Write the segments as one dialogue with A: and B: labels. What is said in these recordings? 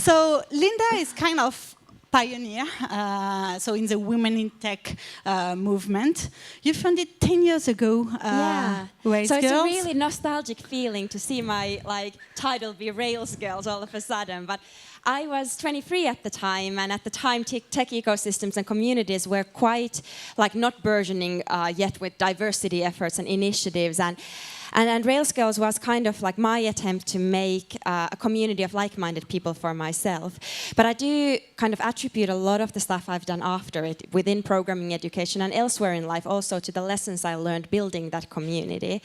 A: So Linda is kind of pioneer, so in the Women in Tech movement. You founded 10 years ago. Rails
B: so it's
A: Girls.
B: a really nostalgic feeling to see my title be Rails Girls all of a sudden. But I was 23 at the time, and at the time tech ecosystems and communities were quite not burgeoning yet with diversity efforts and initiatives. And Rails Girls was kind of like my attempt to make a community of like-minded people for myself. But I do kind of attribute a lot of the stuff I've done after it within programming education and elsewhere in life also to the lessons I learned building that community.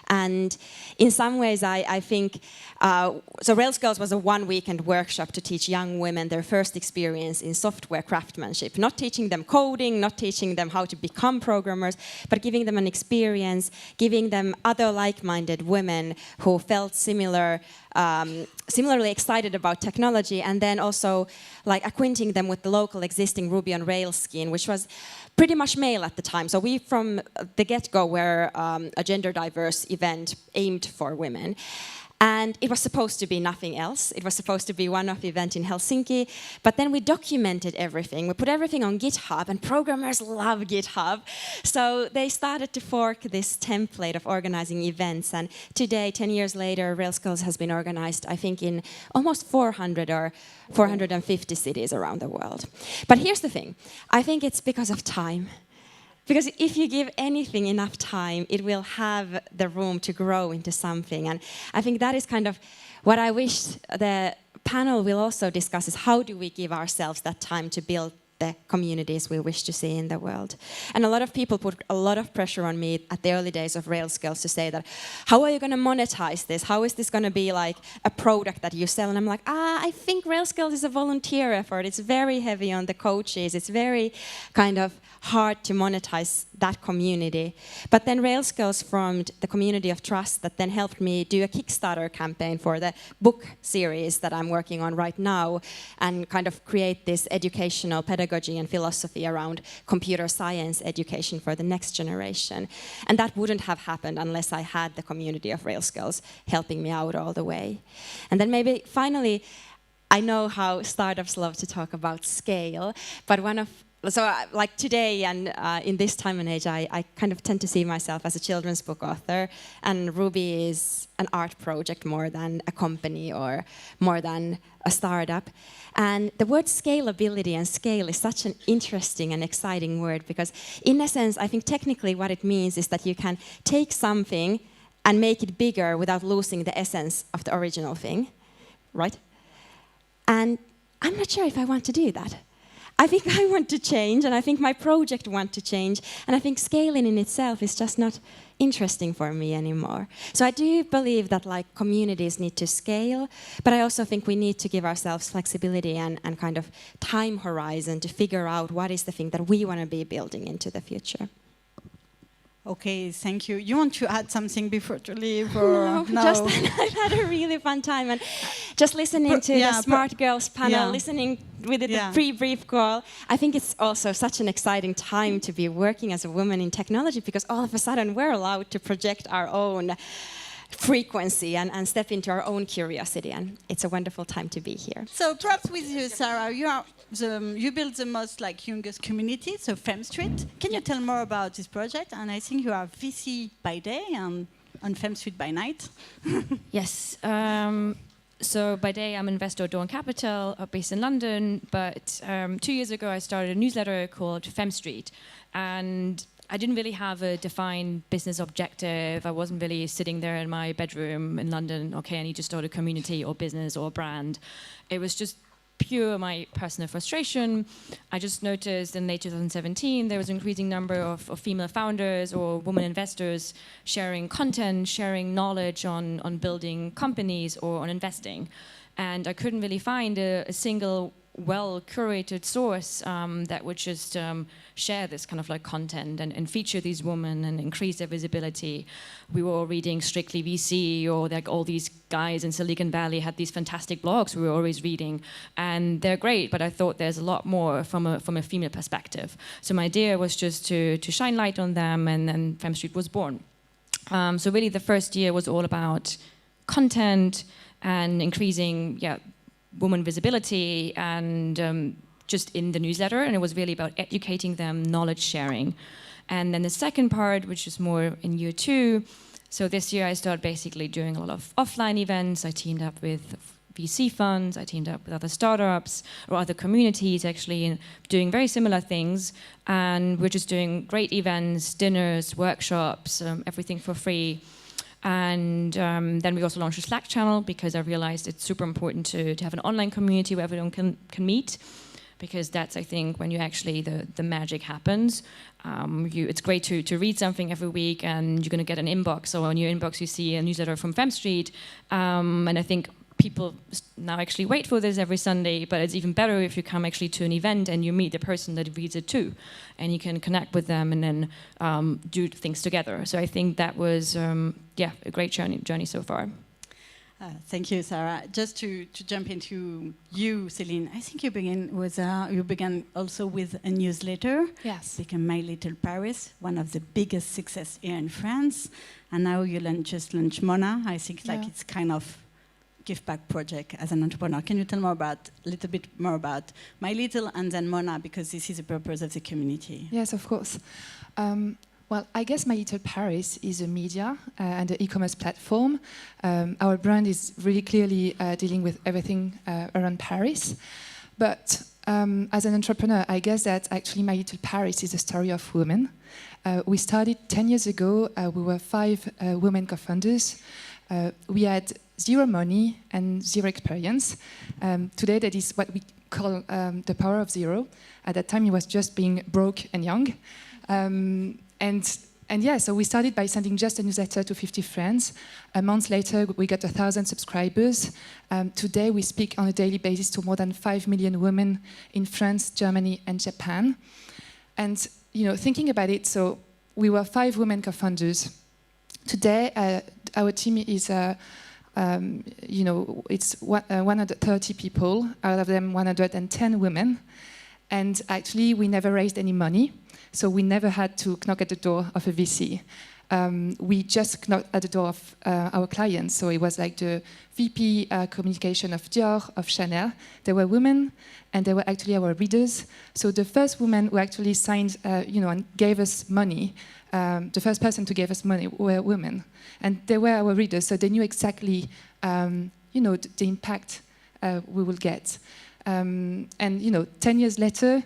B: And in some ways, I think, so Rails Girls was a one-weekend workshop to teach young women their first experience in software craftsmanship. Not teaching them coding, not teaching them how to become programmers, but giving them an experience, giving them other like-minded women who felt similarly excited about technology, and then also acquainting them with the local existing Ruby on Rails scene, which was pretty much male at the time. So we, from the get-go, were a gender diverse event aimed for women. And it was supposed to be nothing else. It was supposed to be a one-off event in Helsinki. But then we documented everything. We put everything on GitHub, and programmers love GitHub. So they started to fork this template of organizing events. And today, 10 years later, Rails Girls has been organized, I think, in almost 400 or 450 cities around the world. But here's the thing. I think it's because of time. Because if you give anything enough time, it will have the room to grow into something. And I think that is kind of what I wish the panel will also discuss, is how do we give ourselves that time to build the communities we wish to see in the world. And a lot of people put a lot of pressure on me at the early days of Rails Girls to say that, how are you going to monetize this? How is this going to be like a product that you sell? And I'm like, I think Rails Girls is a volunteer effort. It's very heavy on the coaches. It's very kind of hard to monetize that community. But then Rails Girls formed the community of trust that then helped me do a Kickstarter campaign for the book series that I'm working on right now, and kind of create this educational pedagogy and philosophy around computer science education for the next generation. And that wouldn't have happened unless I had the community of Rails Girls helping me out all the way. And then maybe finally, I know how startups love to talk about scale, but like today and in this time and age, I kind of tend to see myself as a children's book author, and Ruby is an art project more than a company or more than a startup. And the word scalability and scale is such an interesting and exciting word, because in essence, I think technically what it means is that you can take something and make it bigger without losing the essence of the original thing, right? And I'm not sure if I want to do that. I think I want to change, and I think my project wants to change, and I think scaling in itself is just not interesting for me anymore. So I do believe that communities need to scale, but I also think we need to give ourselves flexibility and kind of time horizon to figure out what is the thing that we want to be building into the future.
A: Okay, thank you. You want to add something before to leave? Or
B: no, just I've had a really fun time, and just listening to the Smart Girls panel, listening with the pre-brief call. I think it's also such an exciting time to be working as a woman in technology, because all of a sudden we're allowed to project our own frequency and step into our own curiosity, and it's a wonderful time to be here.
A: So perhaps with you, Sarah, you build the most youngest community, so Femme Street. Can you tell more about this project? And I think you are VC by day and on Femme Street by night.
C: Yes. So by day, I'm investor Dawn Capital, based in London. But 2 years ago, I started a newsletter called Femme Street, and I didn't really have a defined business objective. I wasn't really sitting there in my bedroom in London, okay, I need to start a community or business or brand. It was just pure my personal frustration. I just noticed in late 2017 there was an increasing number of female founders or women investors sharing content, sharing knowledge on building companies or on investing. And I couldn't really find a single well-curated source that would just share this kind of content and feature these women and increase their visibility. We were all reading Strictly VC, or all these guys in Silicon Valley had these fantastic blogs we were always reading, and they're great, but I thought there's a lot more from a female perspective. So my idea was just to shine light on them, and then Femme Street was born. So really the first year was all about content and increasing woman visibility and just in the newsletter, and it was really about educating them, knowledge sharing. And then the second part, which is more in year 2, so this year I started basically doing a lot of offline events. I teamed up with VC funds, I teamed up with other startups or other communities actually, and doing very similar things. And we're just doing great events, dinners, workshops, everything for free. And then we also launched a Slack channel because I realized it's super important to have an online community where everyone can meet, because that's, I think, when you actually, the magic happens. It's great to read something every week and you're going to get an inbox. So on your inbox you see a newsletter from Femme Street. And I think people now actually wait for this every Sunday, but it's even better if you come actually to an event and you meet the person that reads it too. And you can connect with them and then do things together. So I think that was, a great journey so far.
A: Thank you, Sarah. Just to jump into you, Céline, I think you began also with a newsletter.
D: Yes.
A: Became My Little Paris, one of the biggest success here in France. And now you just launched Mona. I think it's kind of give back project as an entrepreneur. Can you tell more a little bit more about My Little and then Mona, because this is the purpose of the community?
D: Yes, of course. Well, I guess My Little Paris is a media and an e-commerce platform. Our brand is really clearly dealing with everything around Paris. But as an entrepreneur, I guess that actually My Little Paris is a story of women. We started 10 years ago. We were 5 women co-founders. We had 0 money and 0 experience. Today, that is what we call the power of 0. At that time, it was just being broke and young. So we started by sending just a newsletter to 50 friends. A month later, we got 1,000 subscribers. Today, we speak on a daily basis to more than 5 million women in France, Germany, and Japan. And thinking about it, so we were 5 women co-founders. Today, our team is, it's 130 people. Out of them, 110 women. And actually, we never raised any money. So we never had to knock at the door of a VC. We just knocked at the door of our clients. So it was like the VP communication of Dior, of Chanel. They were women, and they were actually our readers. So the first woman who actually signed, and gave us money, the first person to give us money were women. And they were our readers, so they knew exactly, the impact we will get. 10 years later,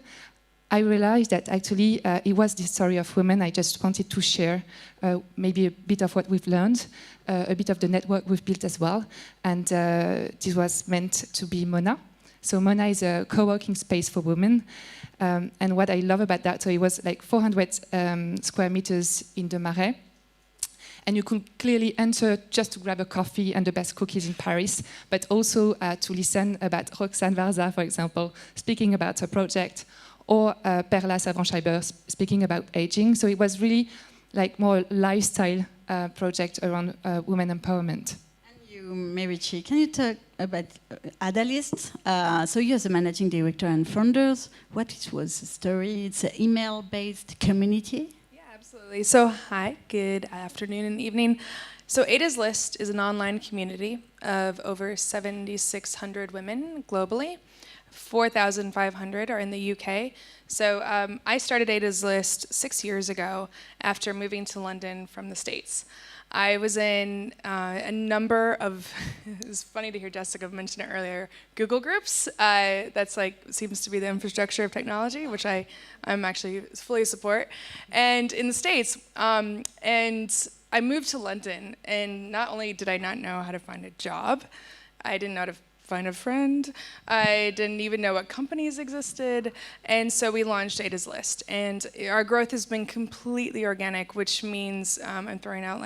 D: I realized that actually it was the story of women. I just wanted to share maybe a bit of what we've learned, a bit of the network we've built as well. And this was meant to be Mona. So Mona is a co-working space for women. And what I love about that, so it was like 400 square meters in the Marais. And you could clearly enter just to grab a coffee and the best cookies in Paris, but also to listen about Roxane Varza, for example, speaking about her project, or Perla Savant-Schreiber speaking about aging. So it was really like more lifestyle project around women empowerment.
A: And you, Merici, can you talk about Adalist? So you're the managing director and founders. What was the story? It's an email-based community?
E: Absolutely. So, hi, good afternoon and evening. So, Ada's List is an online community of over 7,600 women globally. 4,500 are in the UK. So, I started Ada's List 6 years ago after moving to London from the States. I was in a number of, it's funny to hear Jessica mention it earlier, Google groups. That's seems to be the infrastructure of technology, which I'm actually fully support. And in the States, and I moved to London, and not only did I not know how to find a job, I didn't know how to find a friend. I didn't even know what companies existed. And so we launched Ada's List. And our growth has been completely organic, which means, I'm throwing out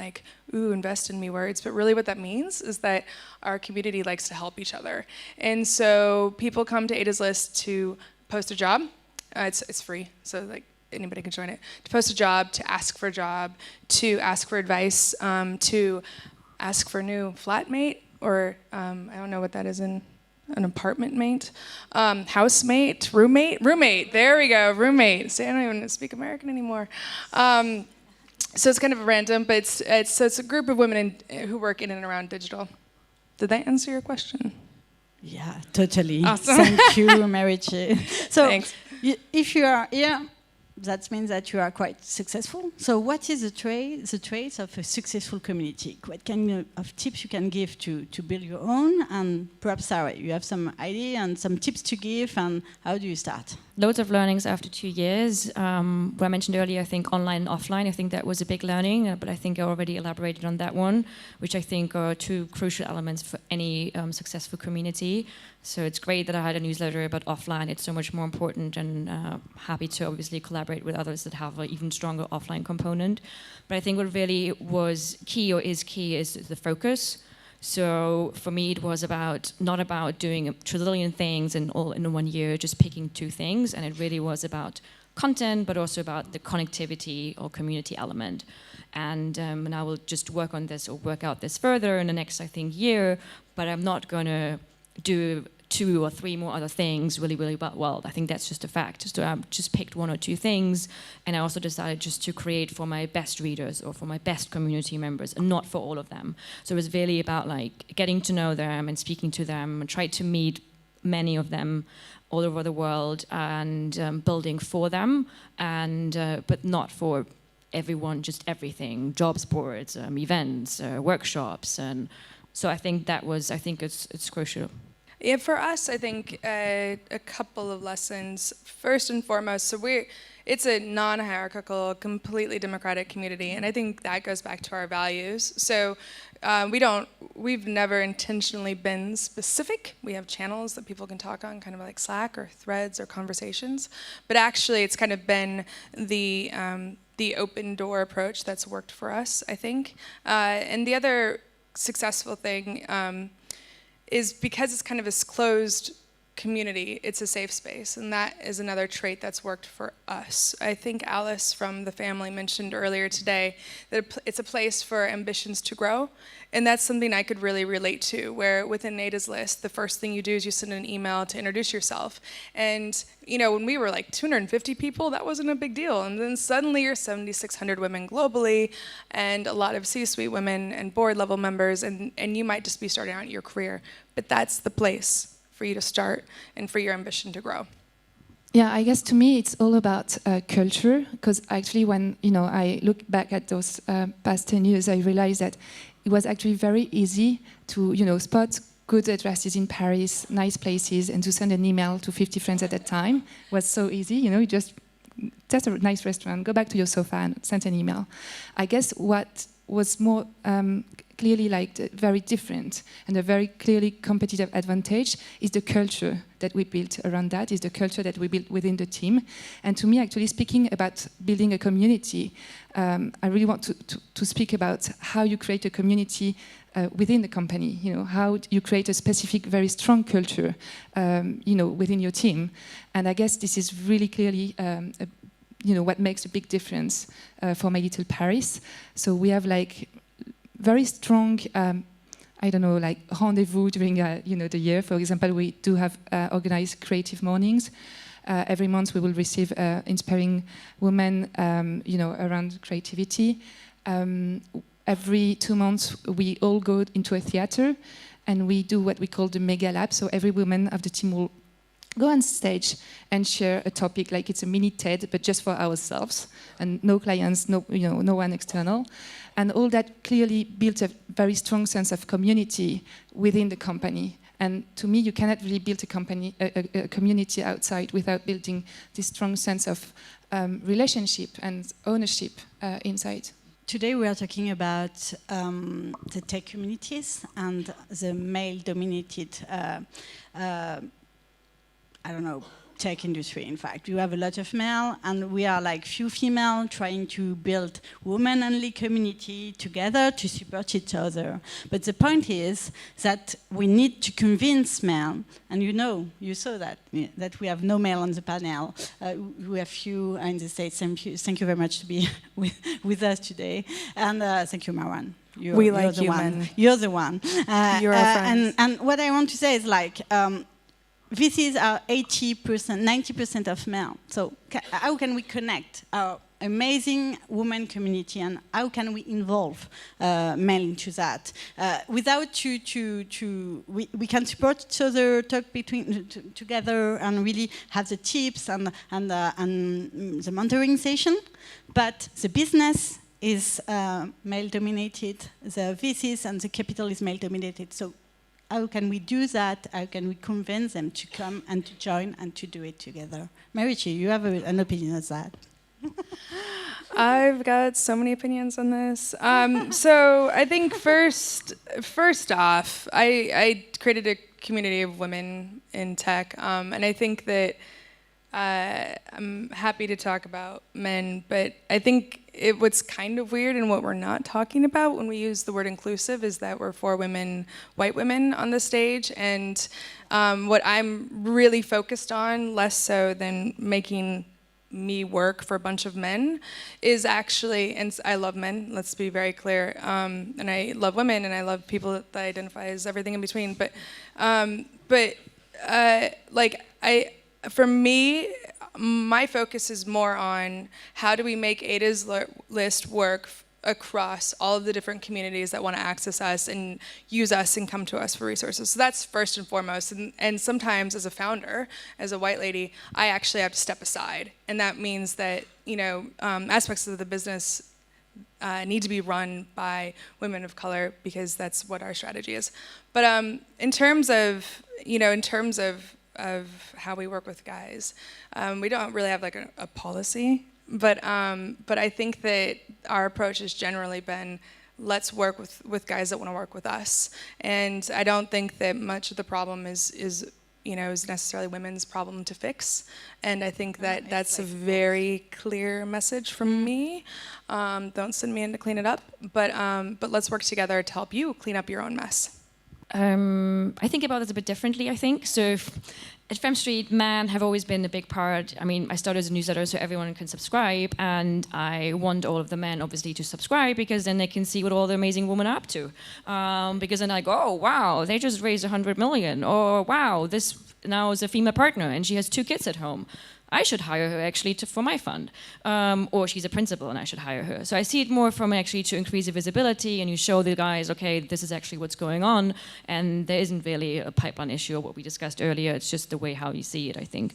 E: invest in me words, but really what that means is that our community likes to help each other. And so people come to Ada's List to post a job. It's free, so anybody can join it. To post a job, to ask for a job, to ask for advice, to ask for a new flatmate, or I don't know what that is in an apartment mate, housemate, roommate, there we go, roommate. See, I don't even speak American anymore. So it's kind of random, but it's a group of women who work in and around digital. Did that answer your question?
A: Yeah, totally.
E: Awesome.
A: Thank you, Mariche. So,
E: Thanks.
A: if you are here, that means that you are quite successful. So, what is the traits of a successful community? What kind of tips you can give to build your own? And perhaps, Sarah, you have some idea and some tips to give. And how do you start?
C: Loads of learnings after 2 years. What I mentioned earlier, I think online and offline, I think that was a big learning, but I think I already elaborated on that one, which I think are two crucial elements for any successful community. So it's great that I had a newsletter, but offline it's so much more important, and happy to obviously collaborate with others that have an even stronger offline component. But I think what really was key or is key is the focus. So for me, it was not about doing a trillion things and all in 1 year, just picking 2 things. And it really was about content, but also about the connectivity or community element. And I will just work on this or work out this further in the next, I think, year. But I'm not going to do 2 or 3 more other things really, really well. I think that's just a fact. So I just picked 1 or 2 things, and I also decided just to create for my best readers or for my best community members, and not for all of them. So it was really about like getting to know them and speaking to them, and try to meet many of them all over the world, and building for them, and but not for everyone, just everything, jobs boards, events, workshops, and so I think it's crucial.
E: Yeah, for us, I think a couple of lessons. First and foremost, so it's a non-hierarchical, completely democratic community, and I think that goes back to our values. So we've never intentionally been specific. We have channels that people can talk on, kind of like Slack or Threads or Conversations, but actually it's kind of been the open door approach that's worked for us, I think. And the other successful thing is because it's kind of this closed community, it's a safe space, and that is another trait that's worked for us. I think Alice from the family mentioned earlier today that it's a place for ambitions to grow, and that's something I could really relate to, where within Nada's List, the first thing you do is you send an email to introduce yourself. And when we were like 250 people, that wasn't a big deal, and then suddenly you're 7,600 women globally, and a lot of C-suite women and board level members, and you might just be starting out your career, but that's the place for you to start and for your ambition to grow.
D: Yeah, I guess to me it's all about culture, because actually when I look back at those past 10 years, I realized that it was actually very easy to spot good addresses in Paris, nice places, and to send an email to 50 friends at that time. It was so easy, you just a nice restaurant, go back to your sofa and send an email. I guess what was more clearly very different and a very clearly competitive advantage is the culture that we built around that, is the culture that we built within the team. And to me, actually speaking about building a community, I really want to speak about how you create a community within the company, how you create a specific, very strong culture, within your team. And I guess this is really clearly what makes a big difference for My Little Paris. So we have very strong, rendezvous during the year. For example, we do have organized creative mornings. Every month we will receive inspiring women, around creativity. Every 2 months we all go into a theater, and we do what we call the Mega Lab. So every woman of the team will go on stage and share a topic, like it's a mini TED, but just for ourselves, and no clients, no one external. And all that clearly built a very strong sense of community within the company. And to me, you cannot really build a community outside without building this strong sense of relationship and ownership inside.
A: Today we are talking about the tech communities and the male-dominated tech industry. In fact, you have a lot of male, and we are few female trying to build women-only community together to support each other. But the point is that we need to convince men, and you saw that we have no male on the panel. We have few in the States. Thank you very much to be with us today, and thank you, Marwan.
E: You're the one.
A: Men. You're the one.
E: You're our friends.
A: And what I want to say is VCs are 80%, 90% of men. So how can we connect our amazing women community, and how can we involve men into that? Without we can support each other, talk together, and really have the tips and the mentoring session. But the business is male-dominated, the VCs and the capital is male-dominated. So how can we do that? How can we convince them to come and to join and to do it together? Marichi, you have an opinion on that?
E: I've got so many opinions on this. So I think first off, I created a community of women in tech, and I think that I'm happy to talk about men, but I think what's kind of weird and what we're not talking about when we use the word inclusive is that we're 4 women, white women on the stage, and what I'm really focused on, less so than making me work for a bunch of men, is actually, and I love men, let's be very clear, and I love women, and I love people that identify as everything in between, for me, my focus is more on how do we make Ada's list work across all of the different communities that want to access us and use us and come to us for resources. So that's first and foremost. And sometimes as a founder, as a white lady, I actually have to step aside. And that means that, aspects of the business need to be run by women of color because that's what our strategy is. But in terms of how we work with guys, we don't really have like a policy, but I think that our approach has generally been, let's work with guys that want to work with us, and I don't think that much of the problem is necessarily women's problem to fix, and I think that that's a very clear message from me. Don't send me in to clean it up, but let's work together to help you clean up your own mess.
C: I think about this a bit differently, I think. So at Femme Street, men have always been a big part. I mean, I started as a newsletter so everyone can subscribe, and I want all of the men, obviously, to subscribe because then they can see what all the amazing women are up to. Because then I go, oh, wow, they just raised 100 million. Or, wow, this now is a female partner, and she has 2 kids at home. I should hire her actually for my fund. Or she's a principal and I should hire her. So I see it more from actually to increase the visibility, and you show the guys, okay, this is actually what's going on, and there isn't really a pipeline issue or what we discussed earlier, it's just the way how you see it, I think.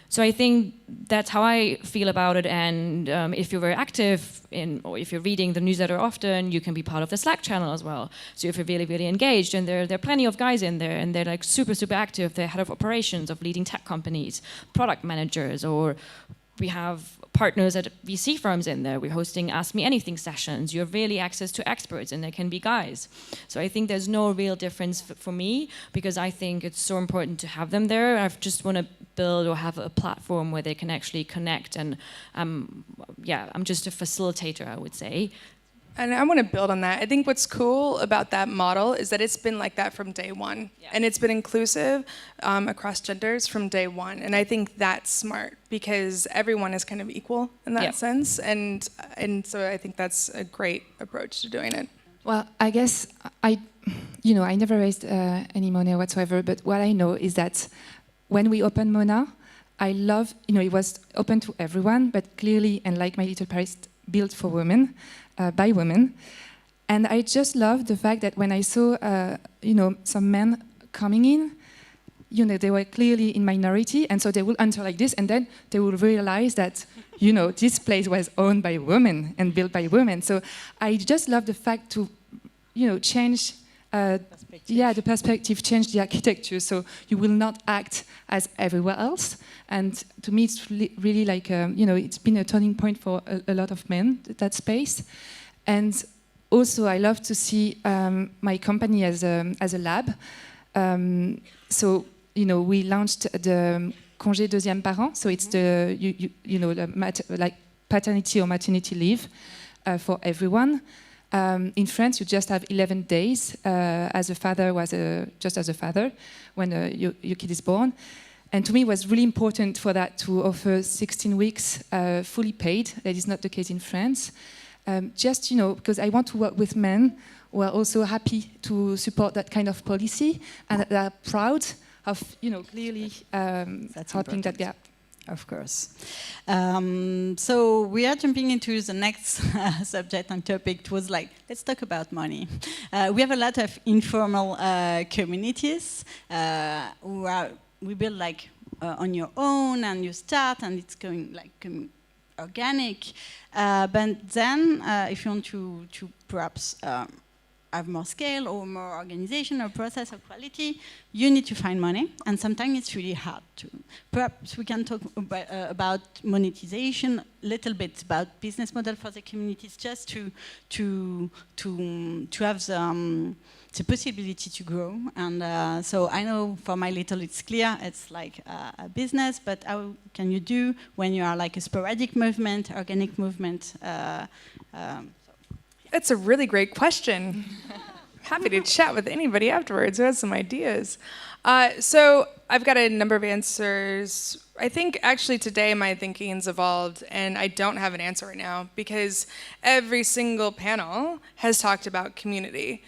C: So I think that's how I feel about it, and if you're very active or if you're reading the newsletter often, you can be part of the Slack channel as well. So if you're really, really engaged, and there are plenty of guys in there, and they're like super, super active, they're head of operations of leading tech companies, product managers, or we have partners at VC firms in there. We're hosting Ask Me Anything sessions. You have really access to experts, and they can be guys. So I think there's no real difference for me, because I think it's so important to have them there. I just want to build or have a platform where they can actually connect, and I'm just a facilitator, I would say.
E: And I want to build on that. I think what's cool about that model is that it's been like that from day one. Yeah. And it's been inclusive across genders from day one. And I think that's smart because everyone is kind of equal in that sense. And so I think that's a great approach to doing it.
D: Well, I guess I never raised any money whatsoever, but what I know is that when we opened Mona, I love, it was open to everyone, but clearly, and like My Little Paris, built for women. By women, and I just love the fact that when I saw, some men coming in, they were clearly in minority, and so they will enter like this, and then they will realize that, this place was owned by women and built by women. So I just love the fact to, change. The perspective, change the architecture, so you will not act as everywhere else. And to me, it's really like, it's been a turning point for a lot of men, that space. And also, I love to see my company as a lab. So, we launched the congé deuxième parent, so it's the, like paternity or maternity leave for everyone. In France, you just have 11 days as a father, when your kid is born. And to me, it was really important for that to offer 16 weeks fully paid. That is not the case in France. Because I want to work with men who are also happy to support that kind of policy and that are proud of, clearly helping that gap.
A: Of course. So we are jumping into the next subject and topic. It was like, let's talk about money. We have a lot of informal communities we build like on your own, and you start, and it's going like organic. But then, if you want to perhaps have more scale or more organization or process or quality, you need to find money, and sometimes it's really hard to. Perhaps we can talk about monetization, a little bit about business model for the communities, just to have the possibility to grow. And so I know for my little it's clear, it's like a business, but how can you do when you are like a sporadic movement, organic movement?
E: That's a really great question. Happy to chat with anybody afterwards who has some ideas. So I've got a number of answers. I think actually today my thinking's evolved, and I don't have an answer right now because every single panel has talked about community.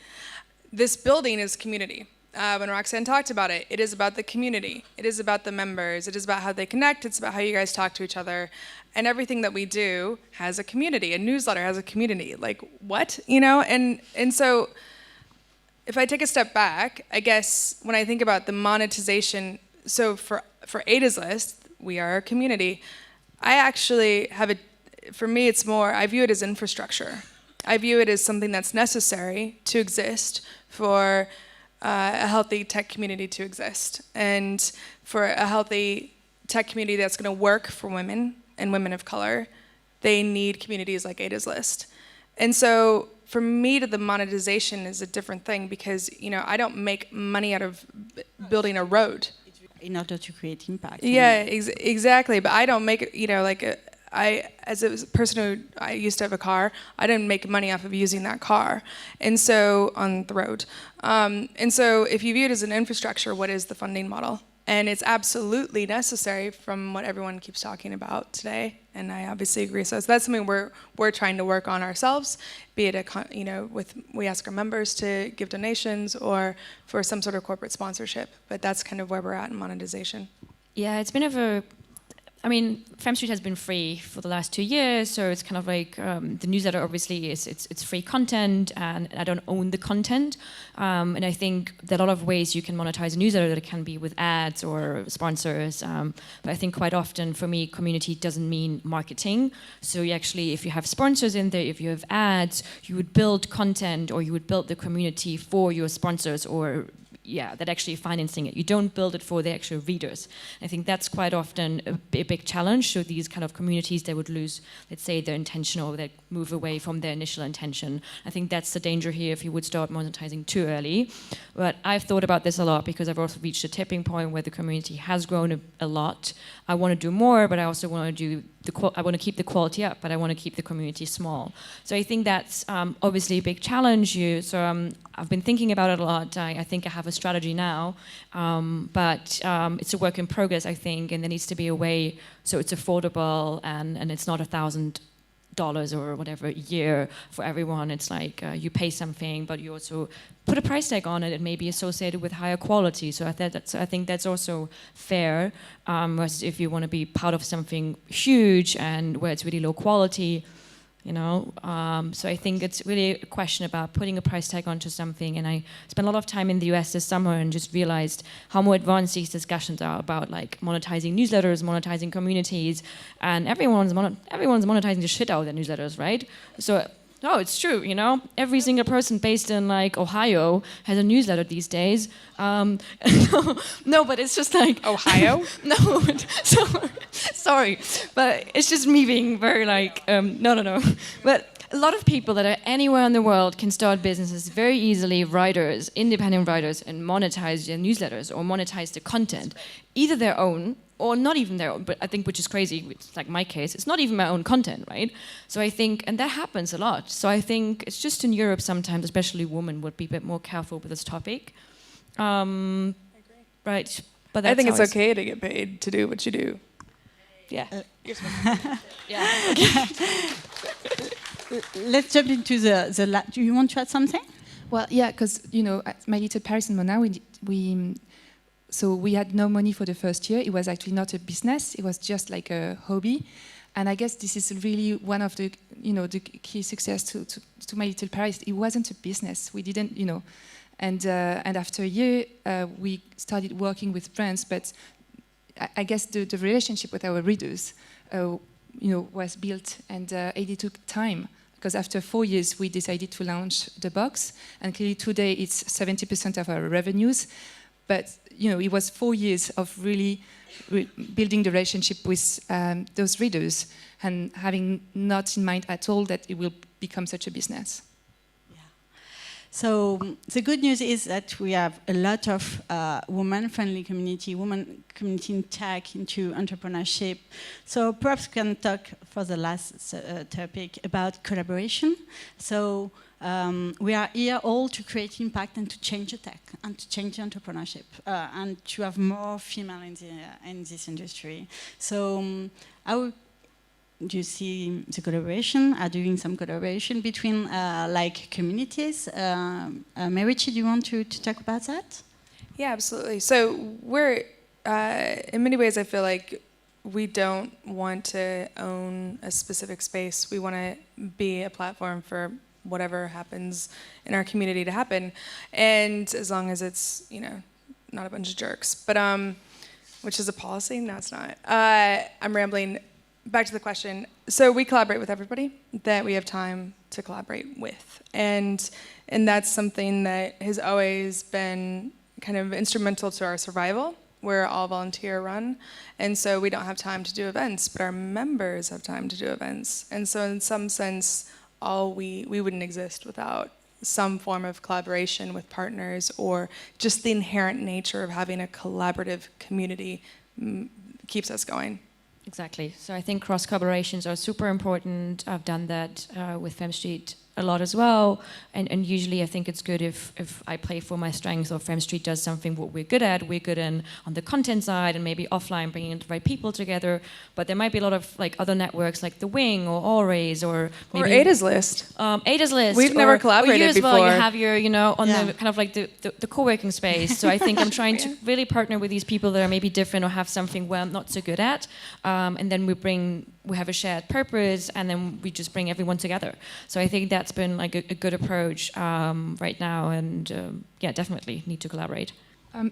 E: This building is community. When Roxanne talked about it, it is about the community. It is about the members. It is about how they connect. It's about how you guys talk to each other. And everything that we do has a community. A newsletter has a community. Like, what? You know? And so if I take a step back, I guess when I think about the monetization, so for Ada's List, we are a community. I actually have for me, it's more, I view it as infrastructure. I view it as something that's necessary to exist for a healthy tech community to exist, and for a healthy tech community that's going to work for women and women of color, they need communities like Ada's List. And so for me, the monetization is a different thing because, you know, I don't make money out of building a road.
A: In order to create impact.
E: Yeah, exactly. But I don't make, you know, like as a person who I used to have a car, I didn't make money off of using that car, and so on the road. And so if you view it as an infrastructure, what is the funding model? And it's absolutely necessary from what everyone keeps talking about today, and I obviously agree. So that's something we're trying to work on ourselves, be it we ask our members to give donations or for some sort of corporate sponsorship. But that's kind of where we're at in monetization.
C: Yeah, it's been I mean, Femme Street has been free for the last 2 years, so it's kind of like the newsletter. Obviously, it's free content, and I don't own the content. And I think there are a lot of ways you can monetize a newsletter. That it can be with ads or sponsors. But I think quite often, for me, community doesn't mean marketing. So you actually, if you have sponsors in there, if you have ads, you would build content, or you would build the community for your sponsors, or that actually financing it. You don't build it for the actual readers. I think that's quite often a big challenge. So these kind of communities, they would lose, let's say, their intention, or they move away from their initial intention. I think that's the danger here if you would start monetizing too early. But I've thought about this a lot because I've also reached a tipping point where the community has grown a lot. I want to do more, but I also want to I want to keep the quality up, but I want to keep the community small. So I think that's obviously a big challenge. I've been thinking about it a lot. I think I have a strategy now, but it's a work in progress, I think, and there needs to be a way so it's affordable and it's not $1,000 or whatever a year for everyone. It's like you pay something, but you also put a price tag on it. It may be associated with higher quality. So I think that's also fair. Whereas if you want to be part of something huge and where it's really low quality, you know. So I think it's really a question about putting a price tag onto something. And I spent a lot of time in the US this summer and just realized how more advanced these discussions are about like monetizing newsletters, monetizing communities, and everyone's monetizing the shit out of their newsletters, right? So. No, it's true, you know? Every single person based in, like, Ohio has a newsletter these days. No, but it's just like...
E: Ohio?
C: No, sorry. But it's just me being very, like, no. But a lot of people that are anywhere in the world can start businesses very easily, writers, independent writers, and monetize their newsletters or monetize the content, either their own or not even their own, but I think, which is crazy, it's like my case, it's not even my own content, right? So I think, and that happens a lot. So I think it's just in Europe sometimes, especially women would be a bit more careful with this topic. I agree. Right, but that's
E: I think it's okay to get paid to do what you do.
C: Yeah.
A: Yeah. Let's jump into the do you want to add something?
D: Well, yeah, because, you know, at My Little Paris and Mona, we So we had no money for the first year. It was actually not a business. It was just like a hobby. And I guess this is really one of the, the key success to My Little Paris. It wasn't a business. We didn't, and after a year, we started working with brands. But I guess the relationship with our readers, was built, and it took time. Because after 4 years, we decided to launch the box, and clearly today it's 70% of our revenues. But it was 4 years of really building the relationship with those readers, and having not in mind at all that it will become such a business.
A: Yeah. So the good news is that we have a lot of women-friendly community in tech, into entrepreneurship. So perhaps we can talk for the last topic about collaboration. So we are here all to create impact and to change the tech and to change the entrepreneurship and to have more female in this industry. So how do you see the collaboration? Are doing some collaboration between like communities? Marichi, do you want to talk about that?
E: Yeah, absolutely. So we're, in many ways, I feel like we don't want to own a specific space. We want to be a platform for whatever happens in our community to happen, and as long as it's not a bunch of jerks, but which is a policy. No, it's not. I'm rambling. Back to the question. So we collaborate with everybody that we have time to collaborate with, and that's something that has always been kind of instrumental to our survival. We're all volunteer run, and so we don't have time to do events, but our members have time to do events, and so in some sense, we wouldn't exist without some form of collaboration with partners, or just the inherent nature of having a collaborative community keeps us going.
C: Exactly. So I think cross collaborations are super important. I've done that with Femme Street a lot as well, and usually I think it's good if I play for my strengths, or Femme Street does something what we're good at. We're good in on the content side, and maybe offline bringing the right people together. But there might be a lot of like other networks like The Wing or Always or maybe
E: Ada's List.
C: Ada's List.
E: We've never collaborated
C: or you as
E: before.
C: well. You have your on the kind of like the co-working space. So I think I'm trying to really partner with these people that are maybe different or have something where I'm not so good at, and then we have a shared purpose, and then we just bring everyone together. So I think that's been like a good approach right now, and yeah, definitely need to collaborate.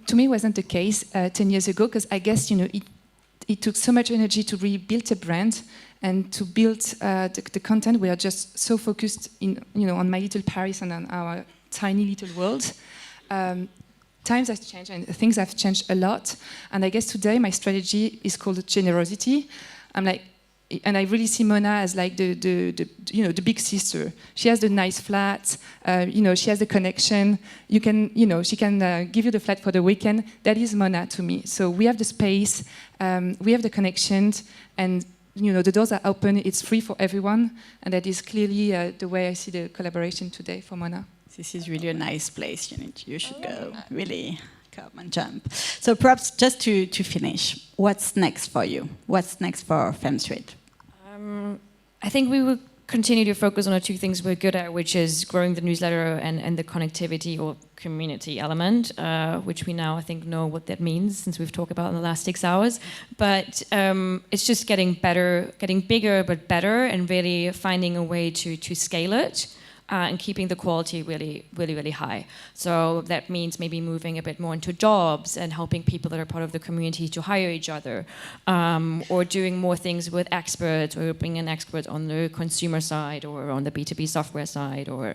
D: To me, it wasn't the case 10 years ago, because I guess it took so much energy to rebuild a brand and to build the content. We are just so focused on My Little Paris and on our tiny little world. Times have changed and things have changed a lot. And I guess today my strategy is called generosity. And I really see Mona as like the big sister. She has the nice flat, she has the connection. She can give you the flat for the weekend. That is Mona to me. So we have the space, we have the connections, and the doors are open. It's free for everyone, and that is clearly the way I see the collaboration today for Mona.
A: This is really a nice place. You should go. Really. Come and jump. So perhaps just to finish, what's next for you? What's next for Femme Street?
C: I think we will continue to focus on the two things we're good at, which is growing the newsletter and the connectivity or community element, which we now I think know what that means since we've talked about in the last 6 hours. But it's just getting better, getting bigger but better, and really finding a way to scale it. And keeping the quality really, really, really high. So that means maybe moving a bit more into jobs and helping people that are part of the community to hire each other, or doing more things with experts, or bringing an expert on the consumer side or on the B2B software side or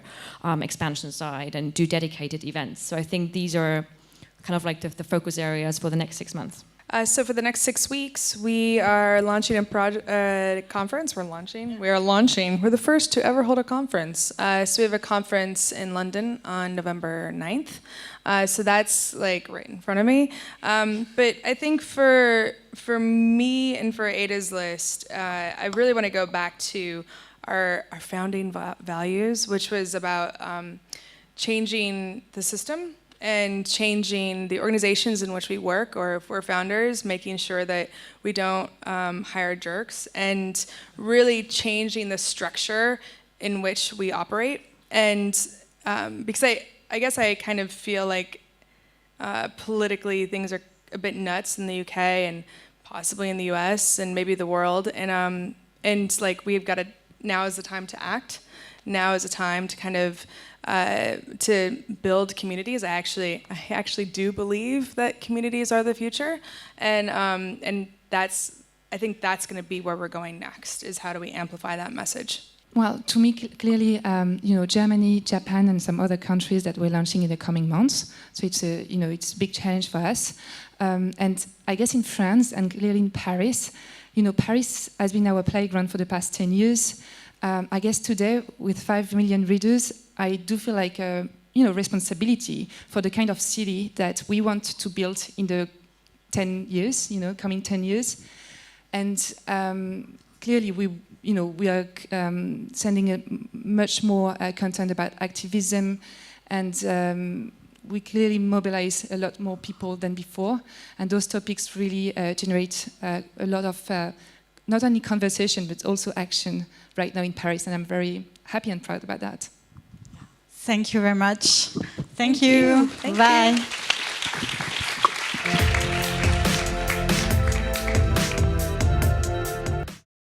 C: expansion side, and do dedicated events. So I think these are kind of like the focus areas for the next 6 months.
E: So for the next 6 weeks, we are launching a conference. We are launching. We're the first to ever hold a conference. So we have a conference in London on November 9th. So that's like right in front of me. But I think for me and for Ada's List, I really want to go back to our founding values, which was about changing the system and changing the organizations in which we work, or if we're founders, making sure that we don't hire jerks, and really changing the structure in which we operate. And because I guess I kind of feel like politically things are a bit nuts in the UK and possibly in the US and maybe the world. And like we've got to, now is the time to act. Now is the time to kind of to build communities. I actually do believe that communities are the future, and I think that's going to be where we're going next. Is how do we amplify that message?
D: Well, to me, clearly, Germany, Japan, and some other countries that we're launching in the coming months. So it's it's a big challenge for us. And I guess in France and clearly in Paris, Paris has been our playground for the past 10 years. I guess today, with 5 million readers, I do feel like a responsibility for the kind of city that we want to build in the 10 years, coming 10 years. And clearly, we are sending a much more content about activism, and we clearly mobilize a lot more people than before. And those topics really generate a lot of not only conversation but also action right now in Paris, and I'm very happy and proud about that.
A: Thank you very much. Thank you.
E: Thank
A: Bye.
E: You.